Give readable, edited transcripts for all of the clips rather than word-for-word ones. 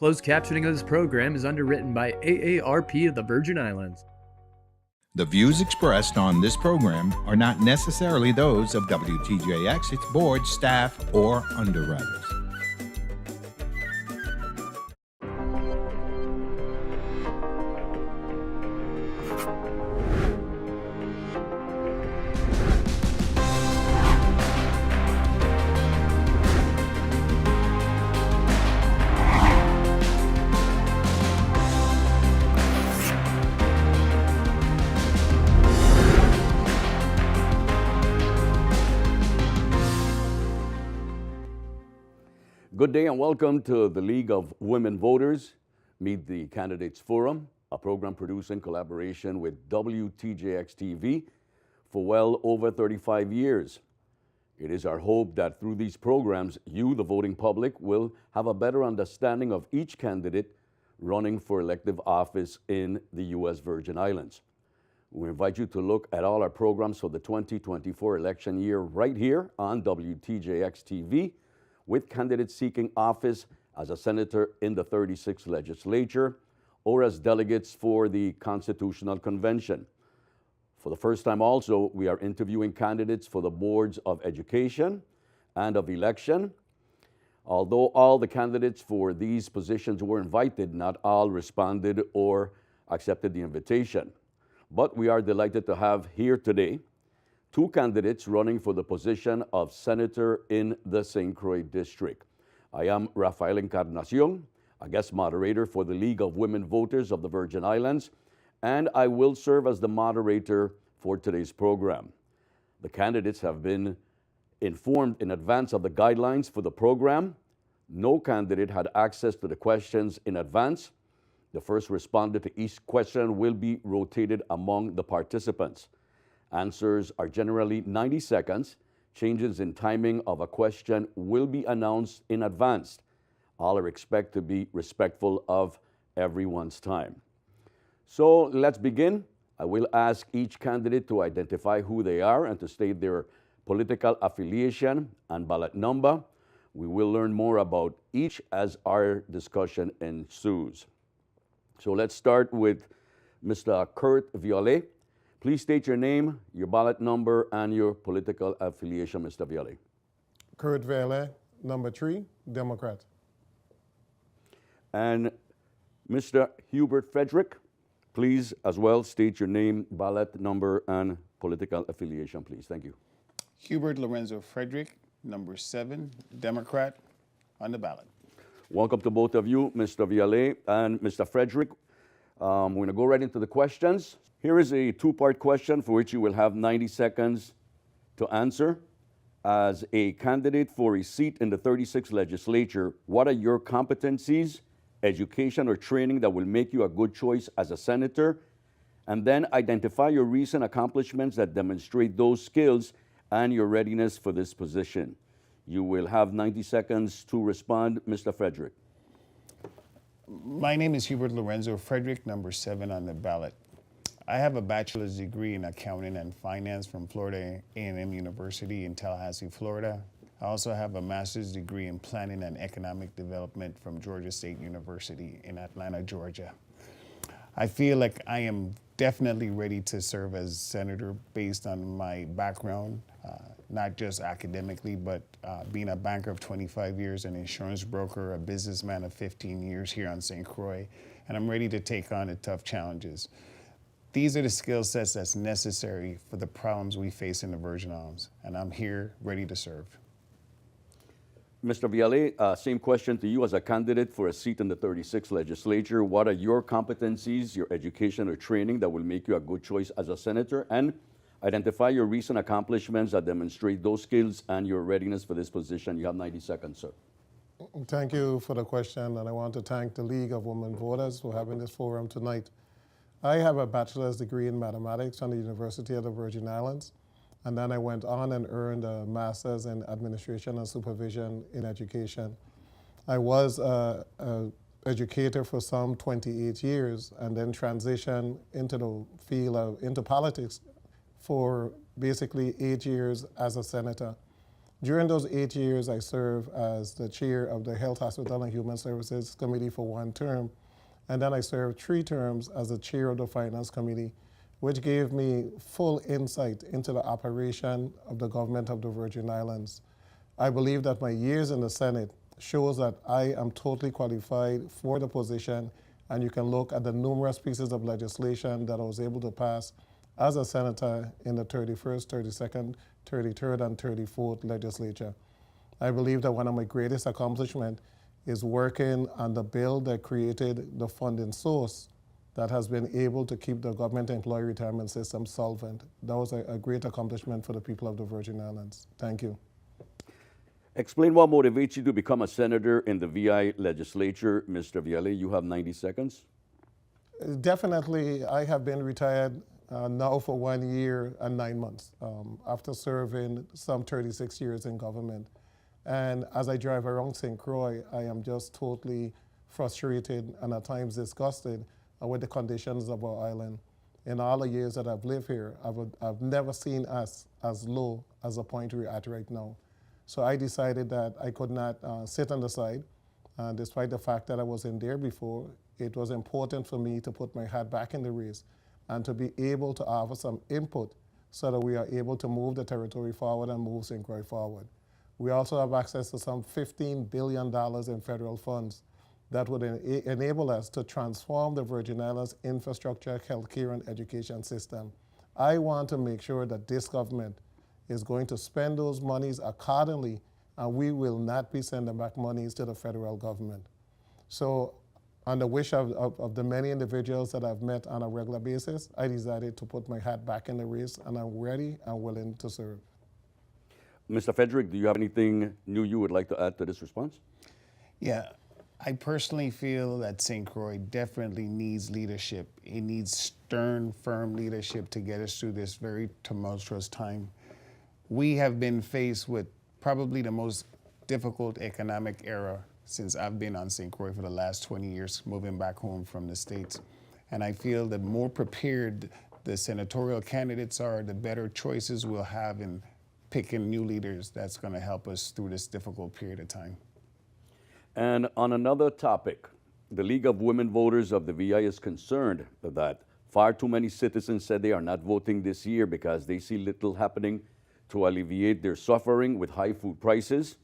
Closed captioning of this program is underwritten by AARP of the Virgin Islands. The views expressed on this program are not necessarily those of WTJX, its board, staff, or underwriters. Good day and welcome to the League of Women Voters, Meet the Candidates Forum, a program produced in collaboration with WTJX TV for well over 35 years. It is our hope that through these programs, you, the voting public, will have a better understanding of each candidate running for elective office in the U.S. Virgin Islands. We invite you to look at all our programs for the 2024 election year right here on WTJX TV, with candidates seeking office as a senator in the 36th legislature or as delegates for the Constitutional Convention. For the first time also, we are interviewing candidates for the boards of education and of election. Although all the candidates for these positions were invited, not all responded or accepted the invitation. But we are delighted to have here today two candidates running for the position of senator in the St. Croix district. I am Rafael Encarnacion, a guest moderator for the League of Women Voters of the Virgin Islands, and I will serve as the moderator for today's program. The candidates have been informed in advance of the guidelines for the program. No candidate had access to the questions in advance. The first responder to each question will be rotated among the participants. Answers are generally 90 seconds. Changes in timing of a question will be announced in advance. All are expected to be respectful of everyone's time. So let's begin. I will ask each candidate to identify who they are and to state their political affiliation and ballot number. We will learn more about each as our discussion ensues. So let's start with Mr. Kurt Violet. Please state your name, your ballot number, and your political affiliation, Mr. Violet. Kurt Violet, number 3, Democrat. And Mr. Hubert Frederick, please as well state your name, ballot number, and political affiliation, please. Thank you. Hubert Lorenzo Frederick, number 7, Democrat, on the ballot. Welcome to both of you, Mr. Violet and Mr. Frederick. We're going to go right into the questions. Here is a two-part question for which you will have 90 seconds to answer. As a candidate for a seat in the 36th legislature, what are your competencies, education, or training that will make you a good choice as a senator? And then identify your recent accomplishments that demonstrate those skills and your readiness for this position. You will have 90 seconds to respond, Mr. Frederick. My name is Hubert Lorenzo Frederick, number 7 on the ballot. I have a bachelor's degree in accounting and finance from Florida A&M University in Tallahassee, Florida. I also have a master's degree in planning and economic development from Georgia State University in Atlanta, Georgia. I feel like I am definitely ready to serve as senator based on my background, not just academically, but being a banker of 25 years, an insurance broker, a businessman of 15 years here on St. Croix, and I'm ready to take on the tough challenges. These are the skill sets that's necessary for the problems we face in the Virgin Islands, and I'm here ready to serve. Mr. Violet, same question to you as a candidate for a seat in the 36th legislature. What are your competencies, your education or training that will make you a good choice as a senator? And identify your recent accomplishments that demonstrate those skills and your readiness for this position. You have 90 seconds, sir. Thank you for the question, and I want to thank the League of Women Voters for having this forum tonight. I have a bachelor's degree in mathematics from the University of the Virgin Islands, and then I went on and earned a master's in administration and supervision in education. I was an educator for some 28 years and then transitioned into the field into politics for basically 8 years as a senator. During those 8 years, I served as the chair of the Health, Hospital, and Human Services Committee for one term, and then I served 3 terms as the chair of the Finance Committee, which gave me full insight into the operation of the government of the Virgin Islands. I believe that my years in the Senate shows that I am totally qualified for the position, and you can look at the numerous pieces of legislation that I was able to pass as a senator in the 31st, 32nd, 33rd, and 34th legislature. I believe that one of my greatest accomplishments is working on the bill that created the funding source that has been able to keep the government employee retirement system solvent. That was a great accomplishment for the people of the Virgin Islands. Thank you. Explain what motivates you to become a senator in the VI legislature. Mr. Viale, you have 90 seconds. Definitely, I have been retired now for 1 year and 9 months after serving some 36 years in government. And as I drive around St. Croix, I am just totally frustrated and at times disgusted with the conditions of our island. In all the years that I've lived here, I've never seen us as low as the point we're at right now. So I decided that I could not sit on the side. Despite the fact that I was in there before, it was important for me to put my hat back in the race and to be able to offer some input so that we are able to move the territory forward and move St. Croix forward. We also have access to some $15 billion in federal funds that would enable us to transform the Virgin Islands infrastructure, healthcare, and education system. I want to make sure that this government is going to spend those monies accordingly, and we will not be sending back monies to the federal government. So on the wish of the many individuals that I've met on a regular basis, I decided to put my hat back in the race, and I'm ready and willing to serve. Mr. Frederick, do you have anything new you would like to add to this response? Yeah, I personally feel that St. Croix definitely needs leadership. It needs stern, firm leadership to get us through this very tumultuous time. We have been faced with probably the most difficult economic era since I've been on St. Croix for the last 20 years, moving back home from the States. And I feel that more prepared the senatorial candidates are, the better choices we'll have in picking new leaders that's going to help us through this difficult period of time. And on another topic, the League of Women Voters of the VI is concerned that far too many citizens said they are not voting this year because they see little happening to alleviate their suffering with high food prices,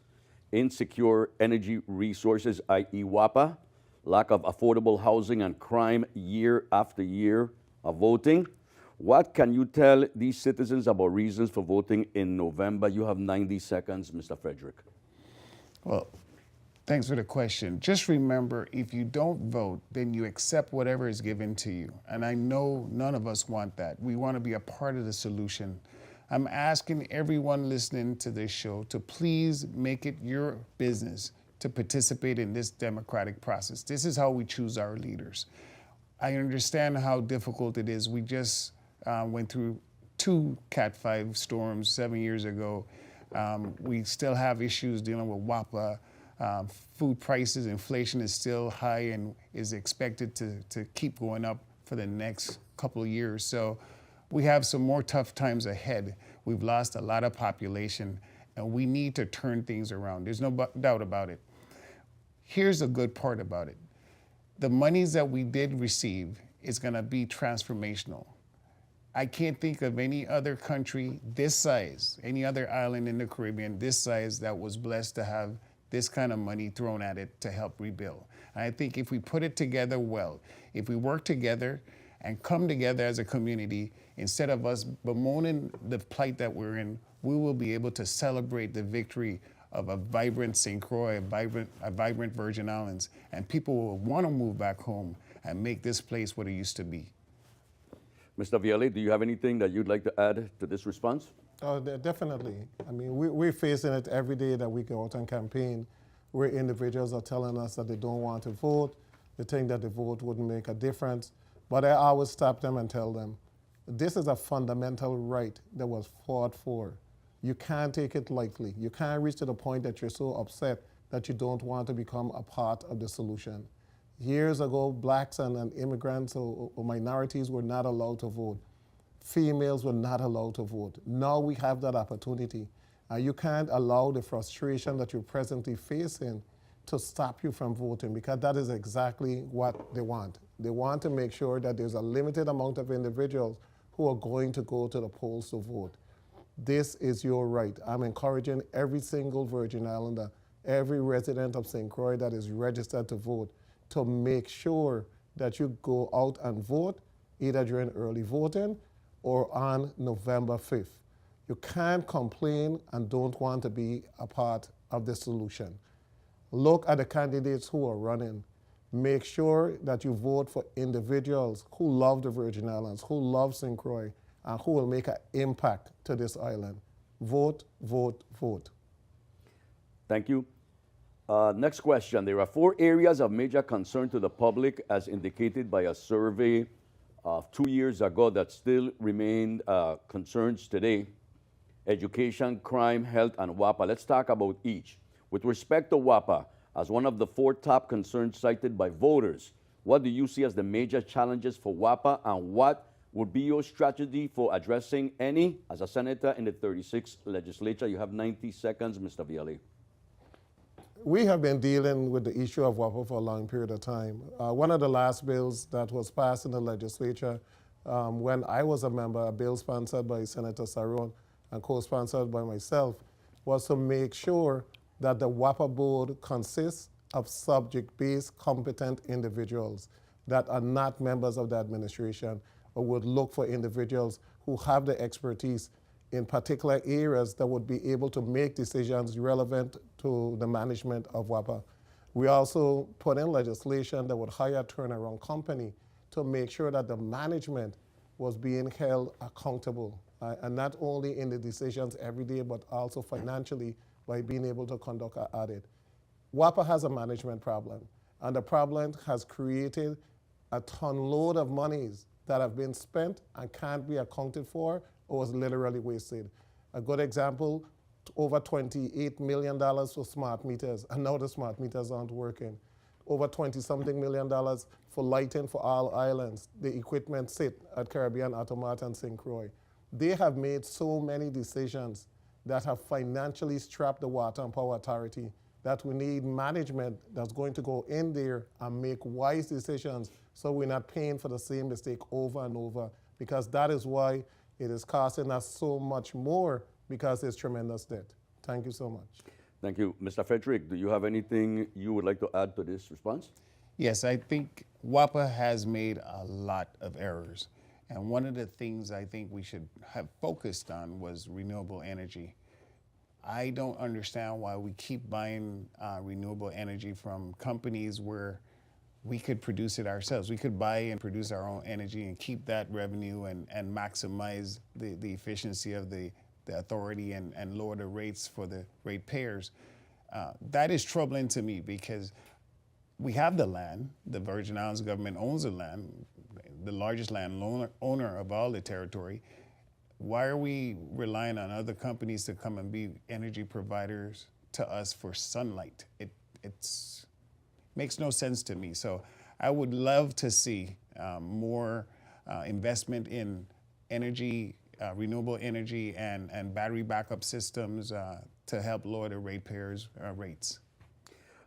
insecure energy resources, i.e. WAPA, lack of affordable housing, and crime year after year of voting. What can you tell these citizens about reasons for voting in November? You have 90 seconds, Mr. Frederick. Well, thanks for the question. Just remember, if you don't vote, then you accept whatever is given to you. And I know none of us want that. We want to be a part of the solution. I'm asking everyone listening to this show to please make it your business to participate in this democratic process. This is how we choose our leaders. I understand how difficult it is. We just went through 2 Cat 5 storms 7 years ago. We still have issues dealing with WAPA. Food prices, inflation is still high and is expected to keep going up for the next couple of years. So we have some more tough times ahead. We've lost a lot of population, and we need to turn things around. There's no doubt about it. Here's the good part about it. The monies that we did receive is going to be transformational. I can't think of any other country this size, any other island in the Caribbean this size that was blessed to have this kind of money thrown at it to help rebuild. And I think if we put it together well, if we work together and come together as a community, instead of us bemoaning the plight that we're in, we will be able to celebrate the victory of a vibrant St. Croix, a vibrant Virgin Islands, and people will want to move back home and make this place what it used to be. Mr. Viale, do you have anything that you'd like to add to this response? Definitely. I mean, we're facing it every day that we go out and campaign, where individuals are telling us that they don't want to vote, they think that the vote wouldn't make a difference. But I always stop them and tell them, this is a fundamental right that was fought for. You can't take it lightly. You can't reach to the point that you're so upset that you don't want to become a part of the solution. Years ago, blacks and immigrants or minorities were not allowed to vote. Females were not allowed to vote. Now we have that opportunity. You can't allow the frustration that you're presently facing to stop you from voting, because that is exactly what they want. They want to make sure that there's a limited amount of individuals who are going to go to the polls to vote. This is your right. I'm encouraging every single Virgin Islander, every resident of St. Croix that is registered to vote, to make sure that you go out and vote either during early voting or on November 5th. You can't complain and don't want to be a part of the solution. Look at the candidates who are running. Make sure that you vote for individuals who love the Virgin Islands, who love St. Croix, and who will make an impact to this island. Vote, vote, vote. Thank you. Next question. There are 4 areas of major concern to the public as indicated by a survey of 2 years ago that still remain concerns today: education, crime, health, and WAPA. Let's talk about each. With respect to WAPA, as one of the 4 top concerns cited by voters, what do you see as the major challenges for WAPA, and what would be your strategy for addressing any? As a senator in the 36th legislature, you have 90 seconds, Mr. Viale. We have been dealing with the issue of WAPA for a long period of time. One of the last bills that was passed in the legislature when I was a member, a bill sponsored by Senator Saron and co-sponsored by myself, was to make sure that the WAPA board consists of subject-based competent individuals that are not members of the administration, but would look for individuals who have the expertise in particular areas that would be able to make decisions relevant to the management of WAPA. We also put in legislation that would hire a turnaround company to make sure that the management was being held accountable, and not only in the decisions every day, but also financially by being able to conduct an audit. WAPA has a management problem, and the problem has created a ton load of monies that have been spent and can't be accounted for or was literally wasted. A good example, over $28 million for smart meters, and now the smart meters aren't working. Over 20-something million dollars for lighting for all islands. The equipment sit at Caribbean Automat and St. Croix. They have made so many decisions that have financially strapped the Water and Power Authority that we need management that's going to go in there and make wise decisions so we're not paying for the same mistake over and over, because that is why it is costing us so much more, because there's tremendous debt. Thank you so much. Thank you. Mr. Frederick, do you have anything you would like to add to this response? Yes, I think WAPA has made a lot of errors. And one of the things I think we should have focused on was renewable energy. I don't understand why we keep buying renewable energy from companies where we could produce it ourselves. We could buy and produce our own energy and keep that revenue and maximize the efficiency of the authority and lower the rates for the ratepayers. That is troubling to me, because we have the land. The Virgin Islands government owns the land, the largest land owner of all the territory. Why are we relying on other companies to come and be energy providers to us for sunlight? It's makes no sense to me. So I would love to see more investment in energy, renewable energy, and battery backup systems to help lower the ratepayers' rates.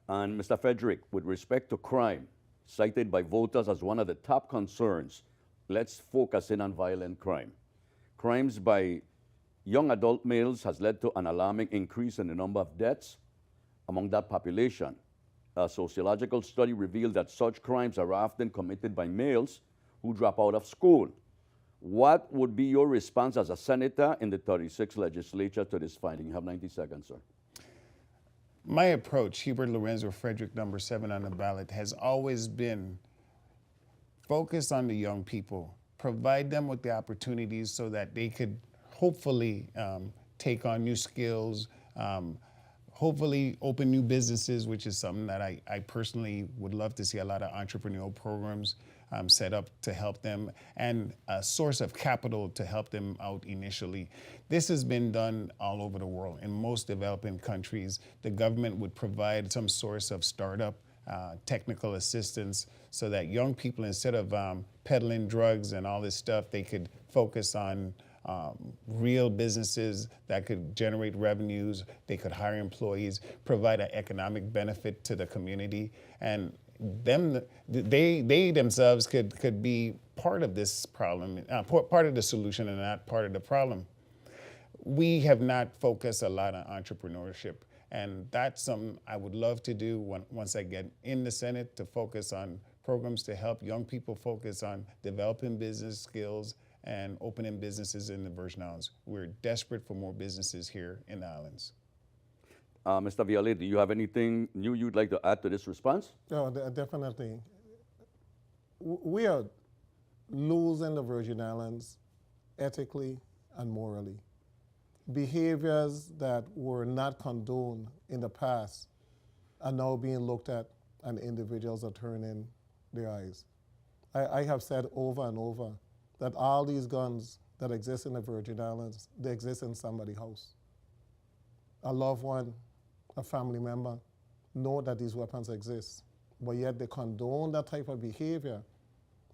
And Mr. Frederick, with respect to crime, cited by voters as one of the top concerns, let's focus in on violent crime. Crimes by young adult males has led to an alarming increase in the number of deaths among that population. A sociological study revealed that such crimes are often committed by males who drop out of school. What would be your response as a senator in the 36th legislature to this finding? You have 90 seconds, sir. My approach, Hubert Lorenzo Frederick, number 7 on the ballot, has always been focus on the young people, provide them with the opportunities so that they could hopefully take on new skills, hopefully open new businesses, which is something that I personally would love to see a lot of entrepreneurial programs set up to help them, and a source of capital to help them out initially. This has been done all over the world. In most developing countries, the government would provide some source of startup technical assistance so that young people, instead of peddling drugs and all this stuff, they could focus on real businesses that could generate revenues. They could hire employees, provide an economic benefit to the community, and they themselves could be part of this problem, part of the solution and not part of the problem. We have not focused a lot on entrepreneurship, and that's something I would love to do once I get in the Senate, to focus on programs to help young people focus on developing business skills and opening businesses in the Virgin Islands. We're desperate for more businesses here in the islands. Mr. Viale, do you have anything new you'd like to add to this response? No, definitely. We are losing the Virgin Islands ethically and morally. Behaviors that were not condoned in the past are now being looked at, and individuals are turning their eyes. I have said over and over that all these guns that exist in the Virgin Islands, they exist in somebody's house. A loved one, a family member, know that these weapons exist, but yet they condone that type of behavior,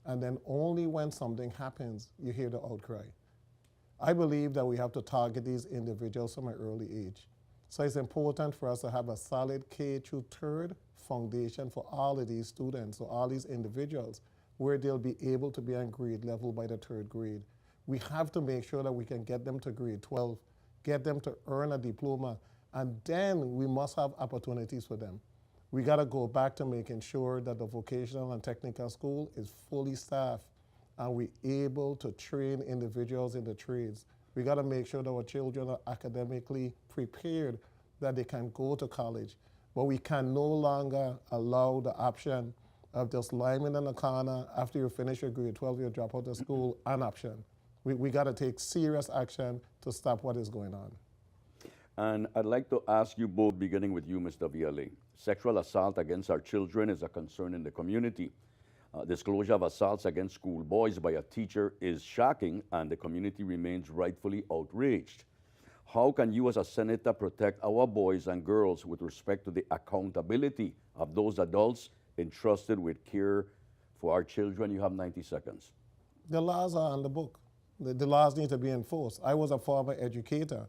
and then only when something happens, you hear the outcry. I believe that we have to target these individuals from an early age. So it's important for us to have a solid K through third foundation for all of these students, or all these individuals, where they'll be able to be on grade level by the third grade. We have to make sure that we can get them to grade 12, get them to earn a diploma, and then we must have opportunities for them. We got to go back to making sure that the vocational and technical school is fully staffed, and we're able to train individuals in the trades. We got to make sure that our children are academically prepared, that they can go to college. But we can no longer allow the option of just lying in the corner after you finish your grade 12, you drop out of school, an option. We got to take serious action to stop what is going on. And I'd like to ask you both, beginning with you, Mr. Viale. Sexual assault against our children is a concern in the community. Disclosure of assaults against schoolboys by a teacher is shocking, and the community remains rightfully outraged. How can you as a senator protect our boys and girls with respect to the accountability of those adults entrusted with care for our children? You have 90 seconds. The laws are on the book. The laws need to be enforced. I was a former educator,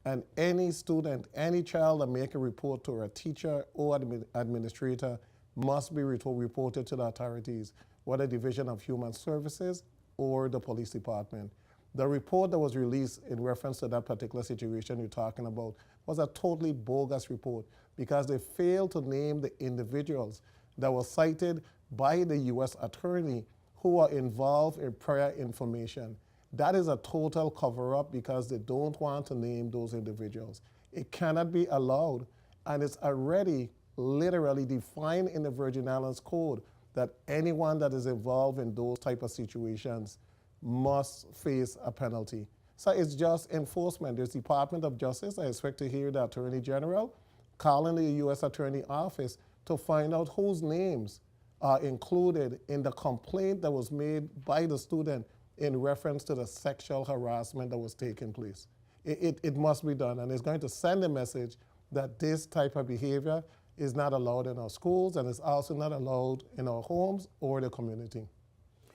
and any student, any child that make a report to a teacher or administrator must be reported to the authorities, whether Division of Human Services or the police department. The report that was released in reference to that particular situation you're talking about was a totally bogus report, because they failed to name the individuals that were cited by the U.S. attorney who are involved in prior information. That is a total cover-up, because they don't want to name those individuals. It cannot be allowed, and it's already literally defined in the Virgin Islands Code that anyone that is involved in those type of situations must face a penalty. So it's just enforcement. There's Department of Justice. I expect to hear the Attorney General calling the U.S. Attorney Office to find out whose names are included in the complaint that was made by the student in reference to the sexual harassment that was taking place. It must be done, and it's going to send a message that this type of behavior is not allowed in our schools, and it's also not allowed in our homes or the community.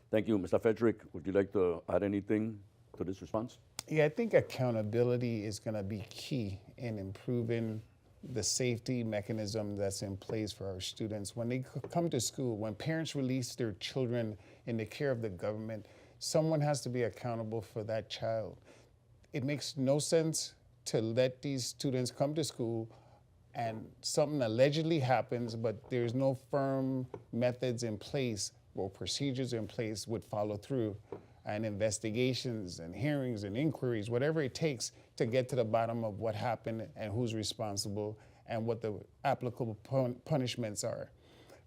Thank you. Mr. Frederick, would you like to add anything to this response? Yeah, I think accountability is going to be key in improving the safety mechanism that's in place for our students. When they come to school, when parents release their children in the care of the government, someone has to be accountable for that child. It makes no sense to let these students come to school and something allegedly happens, but there's no firm methods in place or procedures in place would follow through, and investigations and hearings and inquiries, whatever it takes to get to the bottom of what happened and who's responsible and what the applicable punishments are.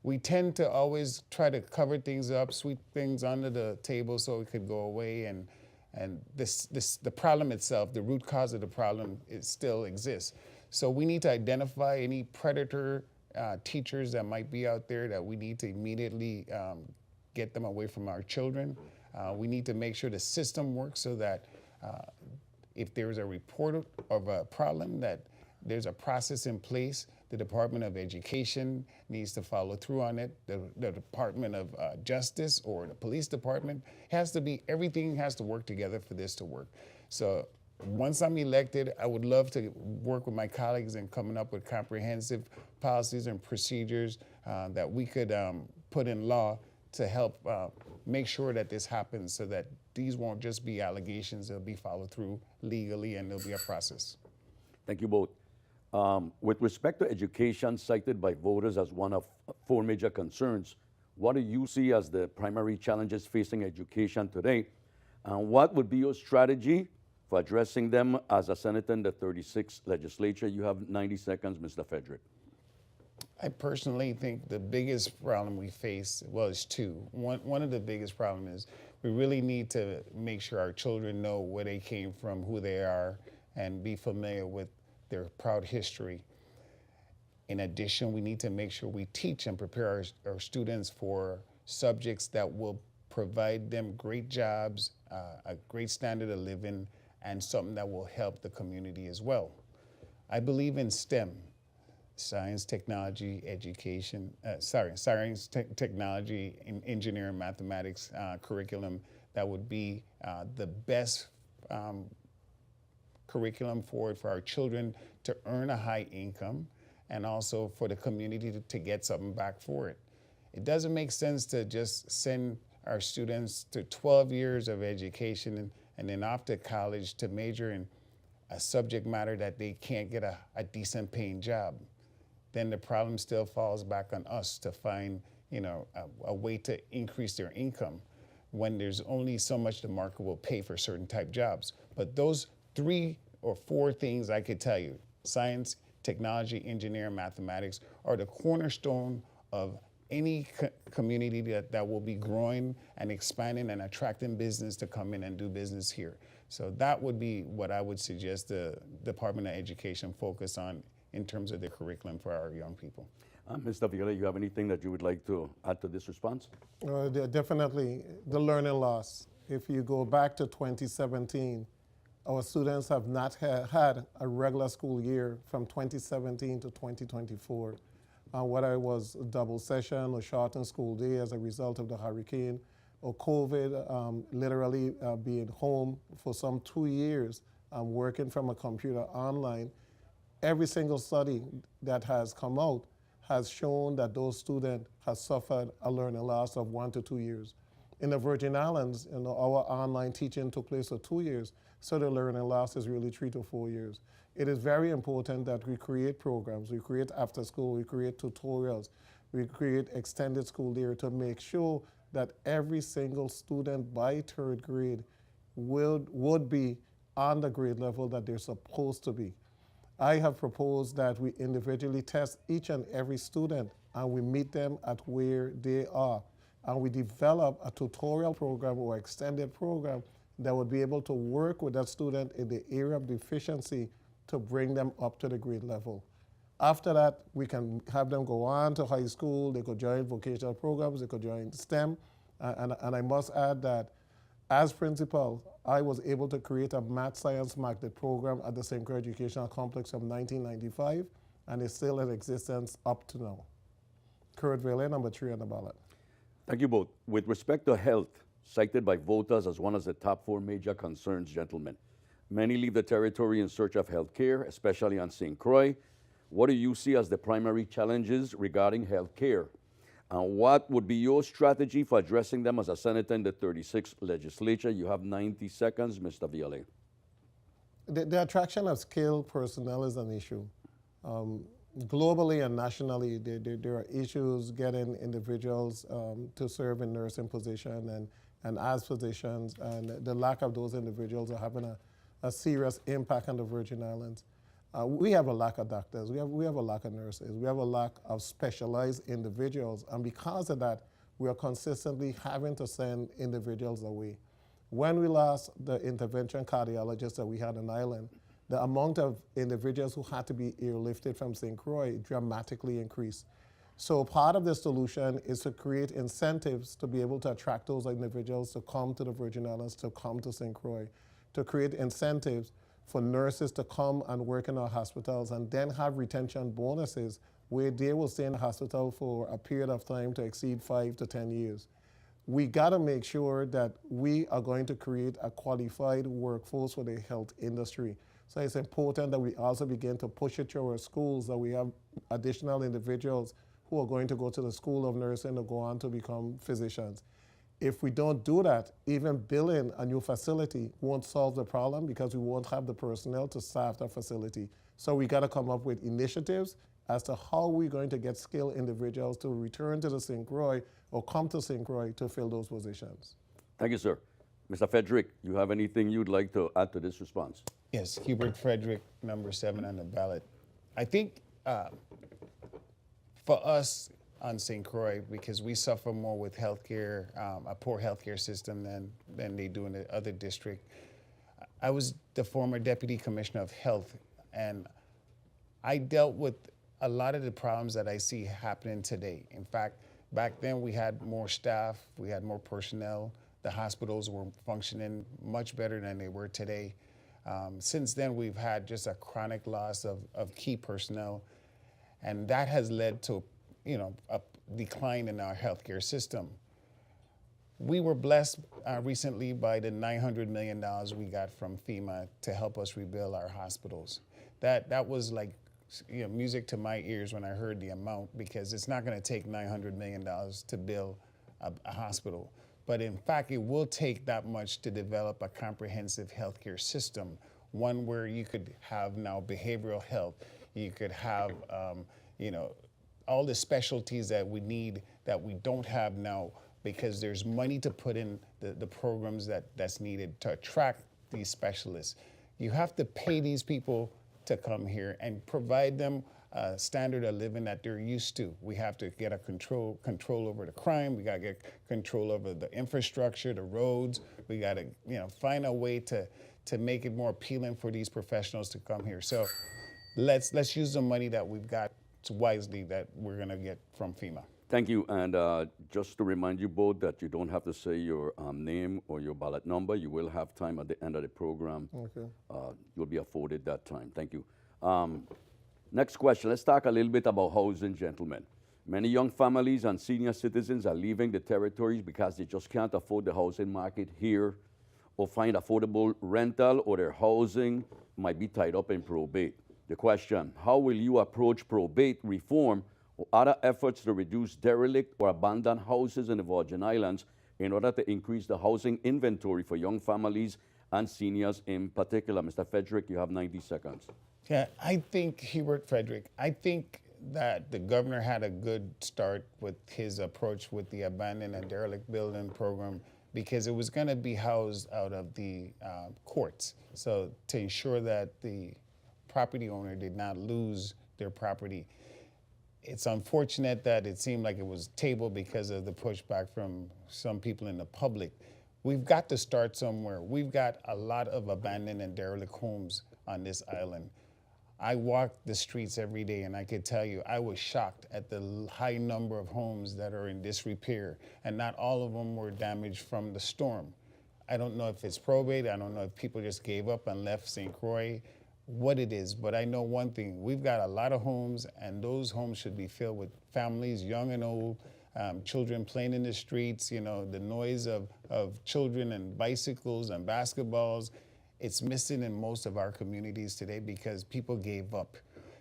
We tend to always try to cover things up, sweep things under the table so it could go away, and the problem itself, the root cause of the problem, it still exists. So we need to identify any predator teachers that might be out there that we need to immediately get them away from our children. We need to make sure the system works so that if there's a report of a problem, that there's a process in place. The Department of Education needs to follow through on it. The Department of Justice or the police department has to be, everything has to work together for this to work. So once I'm elected, I would love to work with my colleagues in coming up with comprehensive policies and procedures that we could put in law to help make sure that this happens so that these won't just be allegations, they'll be followed through legally and there'll be a process. Thank you both. With respect to education cited by voters as one of 4 major concerns, what do you see as the primary challenges facing education today? And what would be your strategy for addressing them as a senator in the 36th legislature? You have 90 seconds, Mr. Frederick. I personally think the biggest problem we face, well, is two. One of the biggest problems is we really need to make sure our children know where they came from, who they are, and be familiar with their proud history. In addition, we need to make sure we teach and prepare our students for subjects that will provide them great jobs, a great standard of living, and something that will help the community as well. I believe in STEM. Science, technology, education, science, technology, engineering, mathematics curriculum that would be the best curriculum for our children to earn a high income and also for the community to get something back for it. It doesn't make sense to just send our students to 12 years of education and then off to college to major in a subject matter that they can't get a decent paying job. Then the problem still falls back on us to find, a way to increase their income when there's only so much the market will pay for certain type jobs. But those 3 or 4 things I could tell you, science, technology, engineering, mathematics, are the cornerstone of any community that will be growing and expanding and attracting business to come in and do business here. So that would be what I would suggest the Department of Education focus on in terms of the curriculum for our young people. Mr. Viola, you have anything that you would like to add to this response? Definitely the learning loss. If you go back to 2017, our students have not had a regular school year from 2017 to 2024. Whether it was a double session or shortened school day as a result of the hurricane or COVID, literally being home for some 2 years, working from a computer online. Every single study that has come out has shown that those students have suffered a learning loss of 1 to 2 years. In the Virgin Islands, our online teaching took place for 2 years, so the learning loss is really 3 to 4 years. It is very important that we create programs, we create after school, we create tutorials, we create extended school year to make sure that every single student by 3rd grade would be on the grade level that they're supposed to be. I have proposed that we individually test each and every student and we meet them at where they are. And we develop a tutorial program or extended program that would be able to work with that student in the area of deficiency to bring them up to the grade level. After that, we can have them go on to high school, they could join vocational programs, they could join STEM. And I must add that as principal, I was able to create a math science magnet program at the St. Croix Educational Complex from 1995, and it's still in existence up to now. Kurt Vele, number 3 on the ballot. Thank you both. With respect to health, cited by voters as one of the top 4 major concerns, gentlemen, many leave the territory in search of health care, especially on St. Croix. What do you see as the primary challenges regarding health care? And what would be your strategy for addressing them as a senator in the 36th legislature? You have 90 seconds, Mr. Viola. The attraction of skilled personnel is an issue. Globally and nationally, there are issues getting individuals to serve in nursing position and as physicians, and the lack of those individuals are having a serious impact on the Virgin Islands. We have a lack of doctors, we have a lack of nurses, we have a lack of specialized individuals, and because of that, we are consistently having to send individuals away. When we lost the intervention cardiologist that we had on island, the amount of individuals who had to be airlifted from St. Croix dramatically increased. So part of the solution is to create incentives to be able to attract those individuals to come to the Virgin Islands, to come to St. Croix, to create incentives for nurses to come and work in our hospitals and then have retention bonuses where they will stay in the hospital for a period of time to exceed 5 to 10 years. we got to make sure that we are going to create a qualified workforce for the health industry. So it's important that we also begin to push it to our schools, that we have additional individuals who are going to go to the School of Nursing to go on to become physicians. If we don't do that, even building a new facility won't solve the problem because we won't have the personnel to staff the facility. So we got to come up with initiatives as to how we're going to get skilled individuals to return to the St. Croix or come to St. Croix to fill those positions. Thank you, sir. Mr. Frederick, you have anything you'd like to add to this response? Yes, Hubert Frederick, number 7 on the ballot. I think for us on St. Croix, because we suffer more with healthcare, a poor healthcare system than they do in the other district. I was the former deputy commissioner of health, and I dealt with a lot of the problems that I see happening today. In fact, back then we had more staff, we had more personnel. The hospitals were functioning much better than they were today. Since then, we've had just a chronic loss of key personnel, and that has led to, a decline in our healthcare system. We were blessed recently by the $900 million we got from FEMA to help us rebuild our hospitals. That was like music to my ears when I heard the amount, because it's not going to take $900 million to build a hospital. But in fact, it will take that much to develop a comprehensive healthcare system, one where you could have now behavioral health, you could have, all the specialties that we need that we don't have now, because there's money to put in the programs that's needed to attract these specialists. You have to pay these people to come here and provide them a standard of living that they're used to. We have to get a control over the crime. We got to get control over the infrastructure, the roads. We got to find a way to make it more appealing for these professionals to come here. So let's use the money that we've got wisely that we're going to get from FEMA. Thank you. And just to remind you both that you don't have to say your name or your ballot number. You will have time at the end of the program. Okay. You'll be afforded that time. Thank you. Next question. Let's talk a little bit about housing, gentlemen. Many young families and senior citizens are leaving the territories because they just can't afford the housing market here or find affordable rental, or their housing might be tied up in probate. The question, how will you approach probate reform or other efforts to reduce derelict or abandoned houses in the Virgin Islands in order to increase the housing inventory for young families and seniors in particular? Mr. Frederick, you have 90 seconds. Yeah, I think, Hubert Frederick, I think that the governor had a good start with his approach with the abandoned and derelict building program, because it was going to be housed out of the courts. So to ensure that the property owner did not lose their property. It's unfortunate that it seemed like it was tabled because of the pushback from some people in the public. We've got to start somewhere. We've got a lot of abandoned and derelict homes on this island. I walk the streets every day, and I could tell you, I was shocked at the high number of homes that are in disrepair, and not all of them were damaged from the storm. I don't know if it's probate. I don't know if people just gave up and left St. Croix, what it is, but I know one thing. We've got a lot of homes, and those homes should be filled with families, young and old, children playing in the streets, the noise of children and bicycles and basketballs. It's missing in most of our communities today because people gave up.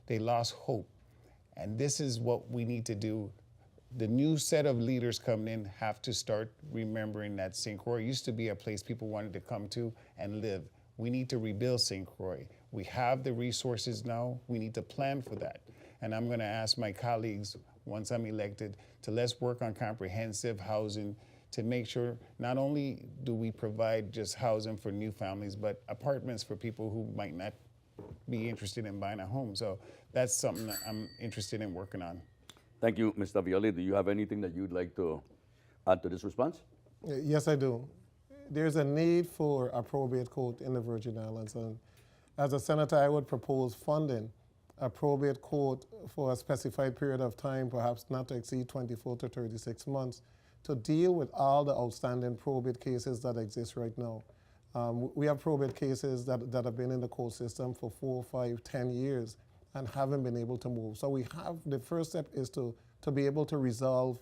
They lost hope. And this is what we need to do. The new set of leaders coming in have to start remembering that St. Croix used to be a place people wanted to come to and live. We need to rebuild St. Croix. We have the resources now. We need to plan for that. And I'm going to ask my colleagues, once I'm elected, to let's work on comprehensive housing to make sure not only do we provide just housing for new families, but apartments for people who might not be interested in buying a home. So that's something that I'm interested in working on. Thank you, Mr. Violi. Do you have anything that you'd like to add to this response? Yes, I do. There's a need for a probate court in the Virgin Islands. And as a senator, I would propose funding a probate court for a specified period of time, perhaps not to exceed 24 to 36 months, to deal with all the outstanding probate cases that exist right now. We have probate cases that have been in the court system for 4, 5, 10 years and haven't been able to move. So the first step is to be able to resolve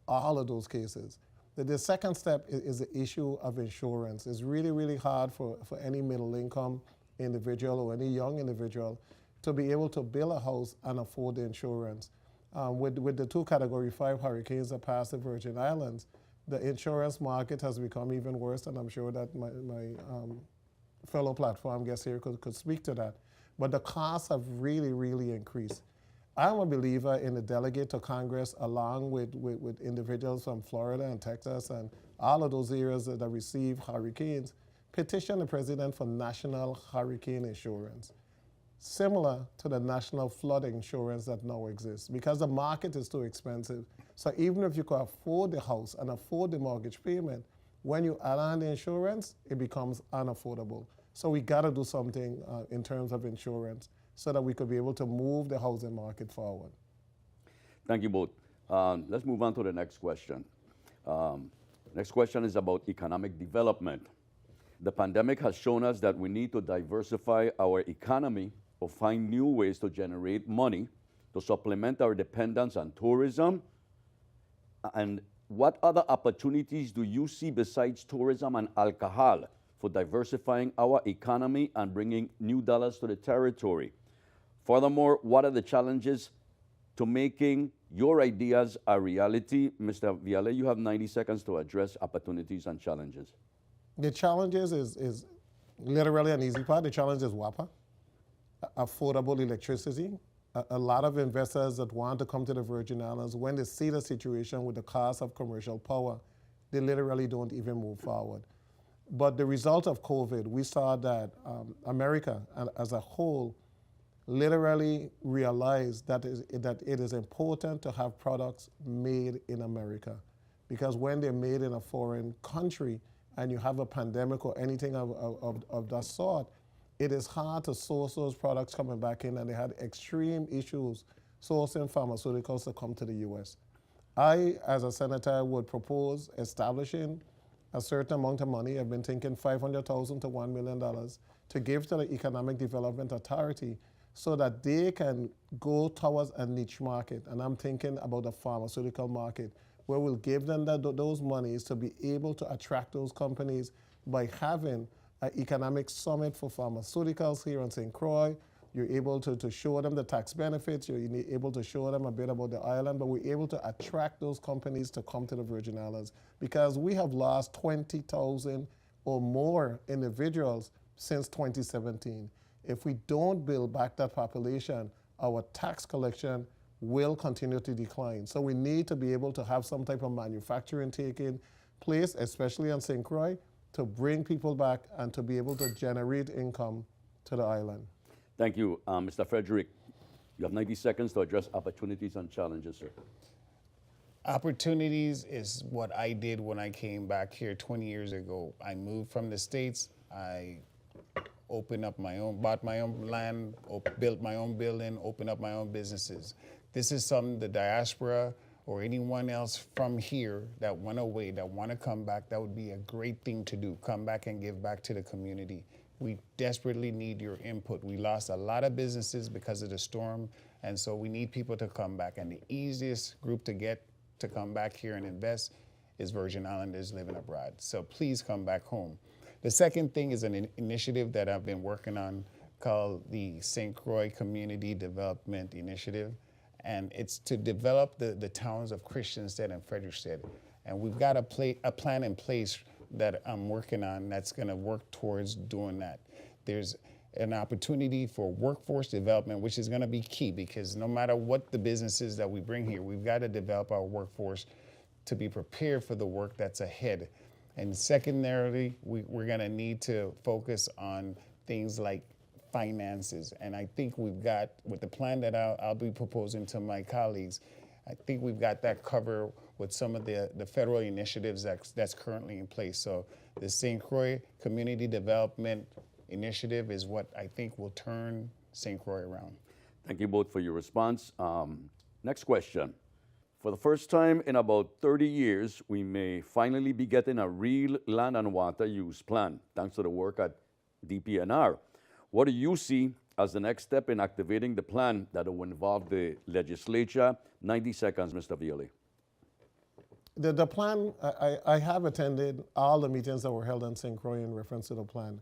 all of those cases. The second step is the issue of insurance. It's really, really hard for any middle income individual or any young individual to be able to build a house and afford the insurance. With the two Category 5 hurricanes that passed the Virgin Islands, the insurance market has become even worse, and I'm sure that my fellow platform guests here could speak to that. But the costs have really, really increased. I'm a believer in the delegate to Congress, along with individuals from Florida and Texas and all of those areas that receive hurricanes, petition the president for national hurricane insurance, similar to the national flood insurance that now exists, because the market is too expensive. So even if you could afford the house and afford the mortgage payment, when you add on the insurance, it becomes unaffordable. So we got to do something in terms of insurance so that we could be able to move the housing market forward. Thank you both. Let's move on to the next question. Next question is about economic development. The pandemic has shown us that we need to diversify our economy or find new ways to generate money to supplement our dependence on tourism. And what other opportunities do you see besides tourism and alcohol for diversifying our economy and bringing new dollars to the territory? Furthermore, what are the challenges to making your ideas a reality? Mr. Viale, you have 90 seconds to address opportunities and challenges. The challenges is literally an easy part. The challenge is WAPA, affordable electricity. A lot of investors that want to come to the Virgin Islands, when they see the situation with the cost of commercial power, they literally don't even move forward. But the result of COVID, we saw that America as a whole literally realized that it is important to have products made in America. Because when they're made in a foreign country and you have a pandemic or anything of that sort, it is hard to source those products coming back in, and they had extreme issues sourcing pharmaceuticals to come to the US. I, as a senator, would propose establishing a certain amount of money. I've been thinking $500,000 to $1 million to give to the Economic Development Authority so that they can go towards a niche market. And I'm thinking about the pharmaceutical market, where we'll give them those monies to be able to attract those companies by having an economic summit for pharmaceuticals here in St. Croix. You're able to show them the tax benefits. You're able to show them a bit about the island, but we're able to attract those companies to come to the Virgin Islands, because we have lost 20,000 or more individuals since 2017. If we don't build back that population, our tax collection will continue to decline. So we need to be able to have some type of manufacturing taking place, especially on St. Croix, to bring people back and to be able to generate income to the island. Thank you. Mr. Frederick, you have 90 seconds to address opportunities and challenges, sir. Opportunities is what I did when I came back here 20 years ago. I moved from the States. I opened up my own, bought my own land, built my own building, opened up my own businesses. This is something the diaspora or anyone else from here that went away, that want to come back, that would be a great thing to do. Come back and give back to the community. We desperately need your input. We lost a lot of businesses because of the storm, and so we need people to come back. And the easiest group to get to come back here and invest is Virgin Islanders living abroad. So please come back home. The second thing is an initiative that I've been working on called the St. Croix Community Development Initiative. And it's to develop the towns of Christiansted and Frederiksted. And we've got a plan in place that I'm working on that's gonna work towards doing that. There's an opportunity for workforce development, which is gonna be key, because no matter what the businesses that we bring here, we've gotta develop our workforce to be prepared for the work that's ahead. And secondarily, we're gonna need to focus on things like finances. And I think we've got, with the plan that I'll be proposing to my colleagues, I think we've got that covered with some of the federal initiatives that's currently in place. So the St. Croix Community Development Initiative is what I think will turn St. Croix around. Thank you both for your response. Next question. For the first time in about 30 years, we may finally be getting a real land and water use plan, thanks to the work at DPNR. What do you see as the next step in activating the plan that will involve the legislature? 90 seconds, Mr. Viale. The plan, I have attended all the meetings that were held in St. Croix in reference to the plan.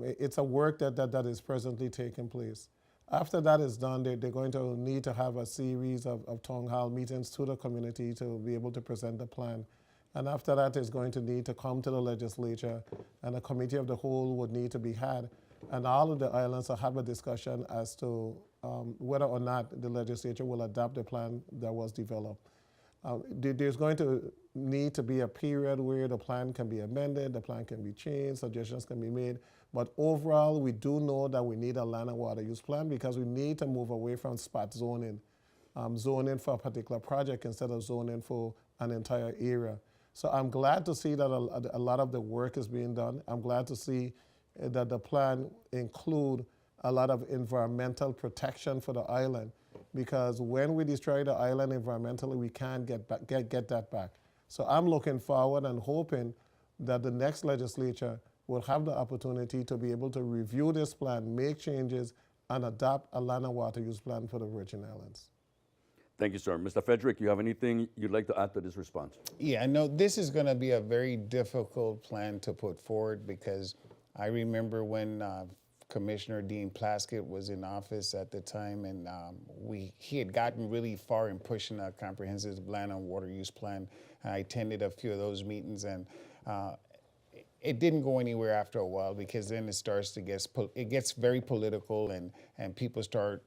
It's a work that is presently taking place. After that is done, they're going to need to have a series of town hall meetings to the community to be able to present the plan. And after that, it's going to need to come to the legislature, and a committee of the whole would need to be had. And all of the islands will have a discussion as to whether or not the legislature will adopt the plan that was developed. There's going to need to be a period where the plan can be amended, the plan can be changed, suggestions can be made. But overall, we do know that we need a land and water use plan because we need to move away from spot zoning, zoning for a particular project instead of zoning for an entire area. So I'm glad to see that a lot of the work is being done. I'm glad to see that the plan include a lot of environmental protection for the island, because when we destroy the island environmentally, we can't get that back. So I'm looking forward and hoping that the next legislature will have the opportunity to be able to review this plan, make changes, and adopt a land and water use plan for the Virgin Islands. Thank you, sir. Mr. Frederick, you have anything you'd like to add to this response? Yeah, I know this is going to be a very difficult plan to put forward because I remember when Commissioner Dean Plaskett was in office at the time, and he had gotten really far in pushing a comprehensive land and water use plan. I attended a few of those meetings, and it didn't go anywhere after a while because then it gets very political, and people start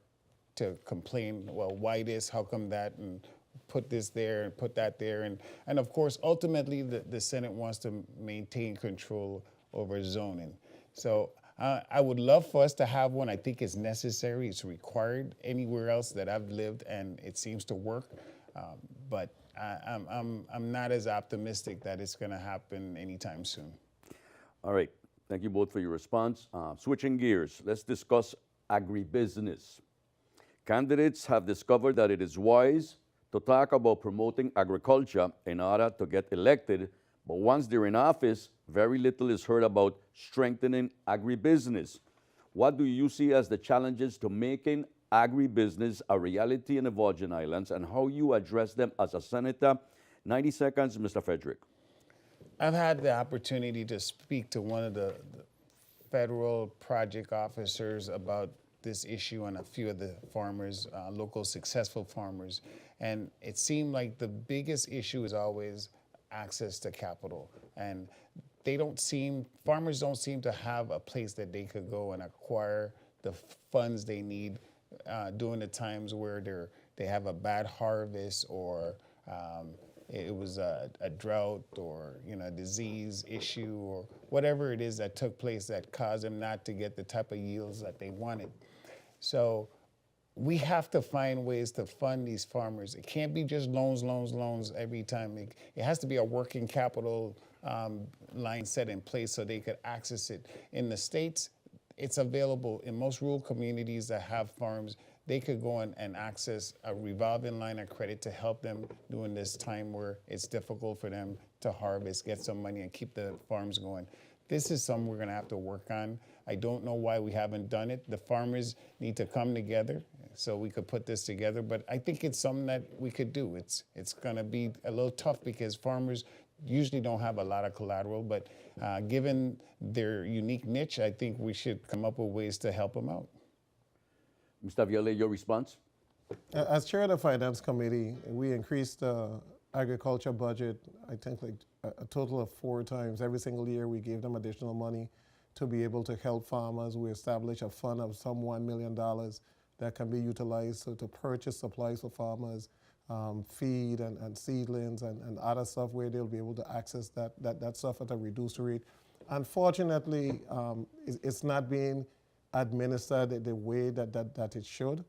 to complain, well, why this, how come that, and put this there and put that there. And of course, ultimately, the Senate wants to maintain control over zoning. So I would love for us to have one. I think it's necessary, it's required anywhere else that I've lived, and it seems to work. But I'm not as optimistic that it's gonna happen anytime soon. All right, thank you both for your response. Switching gears, let's discuss agribusiness. Candidates have discovered that it is wise to talk about promoting agriculture in order to get elected, but once they're in office, very little is heard about strengthening agribusiness. What do you see as the challenges to making agribusiness a reality in the Virgin Islands, and how you address them as a senator? 90 seconds, Mr. Frederick. I've had the opportunity to speak to one of the federal project officers about this issue and a few of the farmers, local successful farmers. And it seemed like the biggest issue is always access to capital. And farmers don't seem to have a place that they could go and acquire the funds they need during the times where they have a bad harvest, or it was a drought, or a disease issue, or whatever it is that took place that caused them not to get the type of yields that they wanted. So we have to find ways to fund these farmers. It can't be just loans every time. It has to be a working capital line set in place so they could access it. In the States, it's available in most rural communities that have farms. They could go and access a revolving line of credit to help them during this time where it's difficult for them to harvest, get some money, and keep the farms going. This is something we're going to have to work on. I don't know why we haven't done it. The farmers need to come together so we could put this together, but I think it's something that we could do. It's going to be a little tough because farmers usually don't have a lot of collateral, but given their unique niche, I think we should come up with ways to help them out. Mr. Viole, your response? As chair of the Finance Committee, we increased the agriculture budget, I think like a total of 4 times. Every single year we gave them additional money to be able to help farmers. We established a fund of some $1 million that can be utilized to purchase supplies for farmers, feed and seedlings and other stuff where they'll be able to access that stuff at a reduced rate. Unfortunately, it's not being administered the way that it should.